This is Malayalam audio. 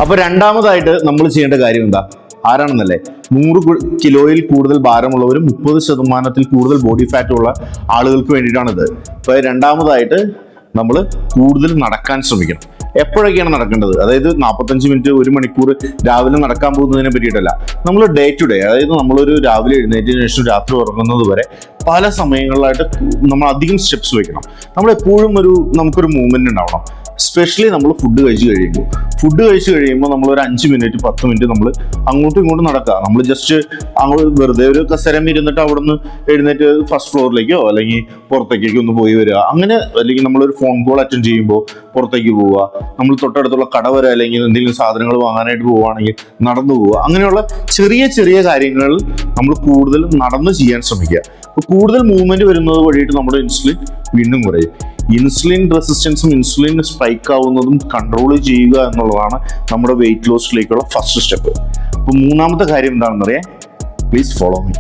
അപ്പോൾ രണ്ടാമതായിട്ട് നമ്മൾ ചെയ്യേണ്ട കാര്യം എന്താ? ആരാണെന്നല്ലേ, 100 കിലോയിൽ കൂടുതൽ ഭാരമുള്ളവരും 30% കൂടുതൽ ബോഡി ഫാറ്റ് ഉള്ള ആളുകൾക്ക് വേണ്ടിയിട്ടാണിത്. അപ്പോൾ രണ്ടാമതായിട്ട് നമ്മൾ കൂടുതൽ നടക്കാൻ ശ്രമിക്കണം. എപ്പോഴൊക്കെയാണ് നടക്കേണ്ടത്? അതായത് 45 മിനിറ്റ്, 1 മണിക്കൂർ രാവിലെ നടക്കാൻ പോകുന്നതിനെ പറ്റിയിട്ടല്ല. നമ്മൾ ഡേ ടു ഡേ, അതായത് നമ്മളൊരു രാവിലെ എഴുന്നേറ്റതിന് ശേഷം രാത്രി ഉറങ്ങുന്നത് വരെ പല സമയങ്ങളിലായിട്ട് നമ്മൾ അധികം സ്റ്റെപ്സ് വെക്കണം. നമ്മളെപ്പോഴും നമുക്കൊരു മൂവ്മെന്റ് ഉണ്ടാവണം. സ്പെഷ്യലി നമ്മൾ ഫുഡ് കഴിച്ച് കഴിയുമ്പോൾ നമ്മളൊരു 5 മിനിറ്റ് 10 മിനിറ്റ് നമ്മൾ അങ്ങോട്ടും ഇങ്ങോട്ടും നടക്കുക. നമ്മൾ ജസ്റ്റ് അങ്ങോട്ട് വെറുതെ ഒരു കസേരയിൽ ഇരുന്നിട്ട് അവിടെ നിന്ന് എഴുന്നേറ്റ് ഫസ്റ്റ് ഫ്ലോറിലേക്കോ അല്ലെങ്കിൽ പുറത്തേക്കോ ഒന്ന് പോയി വരിക, അങ്ങനെ. അല്ലെങ്കിൽ നമ്മളൊരു ഫോൺ കോൾ അറ്റൻഡ് ചെയ്യുമ്പോൾ പുറത്തേക്ക് പോവുക, നമ്മൾ തൊട്ടടുത്തുള്ള കട വരെ അല്ലെങ്കിൽ എന്തെങ്കിലും സാധനങ്ങൾ വാങ്ങാനായിട്ട് പോവുകയാണെങ്കിൽ നടന്നു പോവുക. അങ്ങനെയുള്ള ചെറിയ ചെറിയ കാര്യങ്ങൾ നമ്മൾ കൂടുതൽ നടന്ന് ചെയ്യാൻ ശ്രമിക്കുക. അപ്പോൾ കൂടുതൽ മൂവ്മെന്റ് വരുന്നത് വഴിയിട്ട് നമ്മുടെ ഇൻസുലിൻ വീണ്ടും കുറയും. ഇൻസുലിൻ റെസിസ്റ്റൻസും ഇൻസുലിൻ സ്പൈക്ക് ആവുന്നതും കൺട്രോൾ ചെയ്യുക എന്നുള്ളതാണ് നമ്മുടെ വെയിറ്റ് ലോസിലേക്കുള്ള ഫസ്റ്റ് സ്റ്റെപ്പ്. അപ്പോൾ മൂന്നാമത്തെ കാര്യം എന്താണെന്നറിയാം, പ്ലീസ് ഫോളോ മീ.